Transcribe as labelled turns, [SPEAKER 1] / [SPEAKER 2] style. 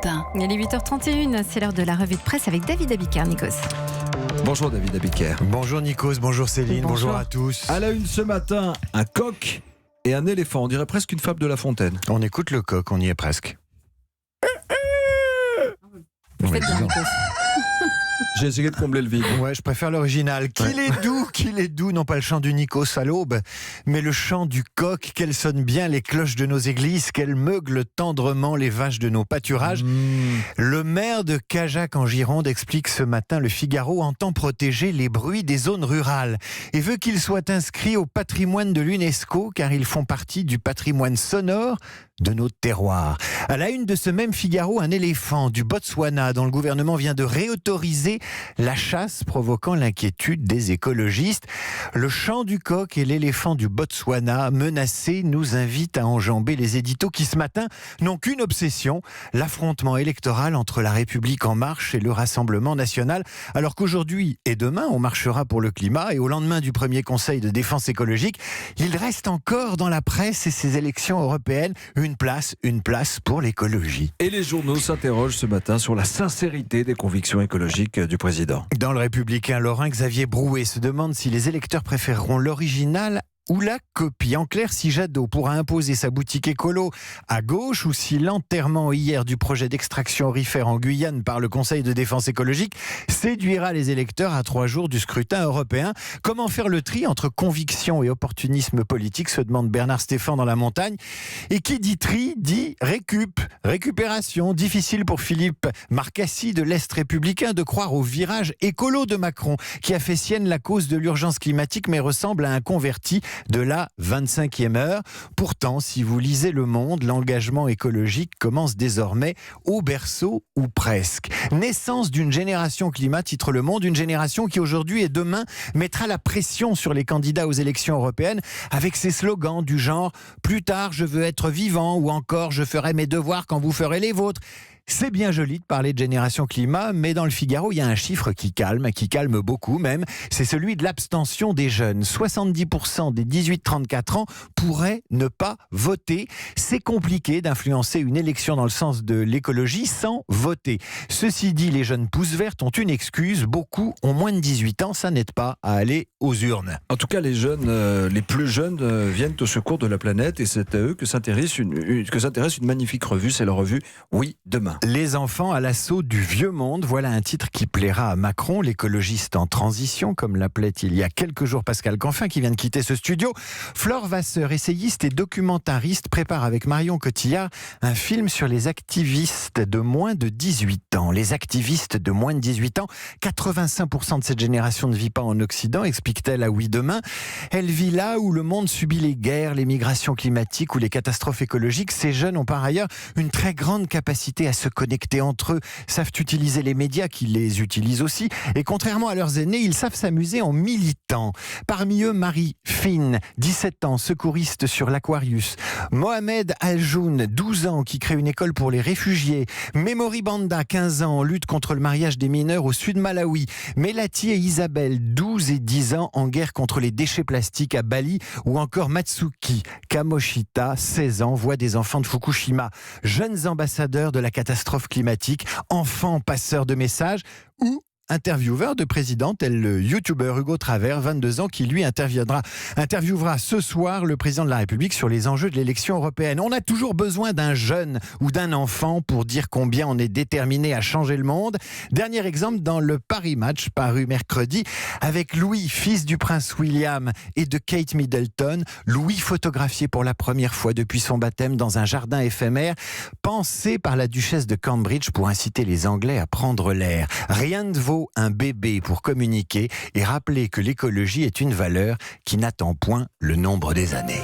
[SPEAKER 1] Europe 1.
[SPEAKER 2] Il est 8h31, c'est l'heure de la revue de presse avec David Abiker, Nikos.
[SPEAKER 3] Bonjour David Abiker.
[SPEAKER 4] Bonjour Nikos, bonjour Céline, bonjour à tous.
[SPEAKER 3] À la une ce matin, un coq et un éléphant. On dirait presque une fable de La Fontaine.
[SPEAKER 4] On écoute le coq, on y est presque.
[SPEAKER 2] Vous faites bien, Nikos.
[SPEAKER 3] J'ai essayé de combler le vide.
[SPEAKER 4] Ouais, je préfère l'original. Qu'il est doux, non pas le chant du Nikos à l'aube, mais le chant du coq. Qu'elle sonne bien les cloches de nos églises, qu'elle meugle tendrement les vaches de nos pâturages. Le maire de Cajac en Gironde explique ce matin, Le Figaro entend protéger les bruits des zones rurales et veut qu'ils soient inscrits au patrimoine de l'UNESCO car ils font partie du patrimoine sonore de nos terroirs. À la une de ce même Figaro, un éléphant du Botswana dont le gouvernement vient de réautoriser la chasse, provoquant l'inquiétude des écologistes. Le chant du coq et l'éléphant du Botswana menacés nous invitent à enjamber les éditos qui ce matin n'ont qu'une obsession, l'affrontement électoral entre la République en marche et le Rassemblement national, alors qu'aujourd'hui et demain on marchera pour le climat et au lendemain du premier conseil de défense écologique, il reste encore dans la presse et ces élections européennes une place pour l'écologie.
[SPEAKER 3] Et les journaux s'interrogent ce matin sur la sincérité des convictions écologiques du président.
[SPEAKER 4] Dans le Républicain lorrain, Xavier Brouet se demande si les électeurs préféreront l'original ou la copie. En clair, si Jadot pourra imposer sa boutique écolo à gauche ou si l'enterrement hier du projet d'extraction aurifère en Guyane par le Conseil de défense écologique séduira les électeurs à 3 jours du scrutin européen. Comment faire le tri entre conviction et opportunisme politique, se demande Bernard Stéphan dans La Montagne. Et qui dit tri dit récupération. Difficile pour Philippe Marcassi de l'Est républicain de croire au virage écolo de Macron qui a fait sienne la cause de l'urgence climatique mais ressemble à un converti de la 25e heure. Pourtant, si vous lisez Le Monde, l'engagement écologique commence désormais au berceau ou presque. Naissance d'une génération climat, titre Le Monde, une génération qui aujourd'hui et demain mettra la pression sur les candidats aux élections européennes avec ses slogans du genre « Plus tard, je veux être vivant » ou encore « Je ferai mes devoirs quand vous ferez les vôtres ». C'est bien joli de parler de génération climat, mais dans le Figaro, il y a un chiffre qui calme beaucoup même, c'est celui de l'abstention des jeunes. 70% des 18-34 ans pourraient ne pas voter. C'est compliqué d'influencer une élection dans le sens de l'écologie sans voter. Ceci dit, les jeunes pousses vertes ont une excuse, beaucoup ont moins de 18 ans, ça n'aide pas à aller aux urnes.
[SPEAKER 3] En tout cas, les jeunes, les plus jeunes viennent au secours de la planète et c'est à eux que s'intéresse une magnifique revue, c'est la revue Oui, demain.
[SPEAKER 4] Les enfants à l'assaut du vieux monde, voilà un titre qui plaira à Macron, l'écologiste en transition, comme l'appelait il y a quelques jours Pascal Canfin, qui vient de quitter ce studio. Flore Vasseur, essayiste et documentariste, prépare avec Marion Cotillard un film sur les activistes de moins de 18 ans. Les activistes de moins de 18 ans, 85% de cette génération ne vit pas en Occident, explique-t-elle à Oui Demain. Elle vit là où le monde subit les guerres, les migrations climatiques ou les catastrophes écologiques. Ces jeunes ont par ailleurs une très grande capacité à se connecter entre eux, savent utiliser les médias qui les utilisent aussi, et contrairement à leurs aînés, ils savent s'amuser en militant. Parmi eux, Marie Fine, 17 ans, secouriste sur l'Aquarius. Mohamed Aljoun, 12 ans, qui crée une école pour les réfugiés. Memory Banda, 15 ans, lutte contre le mariage des mineurs au sud Malawi. Melati et Isabelle, 12 et 10 ans, en guerre contre les déchets plastiques à Bali. Ou encore Matsuki Kamoshita, 16 ans, voit des enfants de Fukushima. Jeunes ambassadeurs de la catastrophe climatique, enfants passeurs de messages ou intervieweur de président, tel le youtubeur Hugo Travers, 22 ans, qui lui interviewera ce soir le président de la République sur les enjeux de l'élection européenne. On a toujours besoin d'un jeune ou d'un enfant pour dire combien on est déterminé à changer le monde. Dernier exemple dans le Paris Match, paru mercredi, avec Louis, fils du prince William et de Kate Middleton. Louis photographié pour la première fois depuis son baptême dans un jardin éphémère, pensé par la duchesse de Cambridge pour inciter les Anglais à prendre l'air. Rien ne vaut un bébé pour communiquer et rappeler que l'écologie est une valeur qui n'attend point le nombre des années.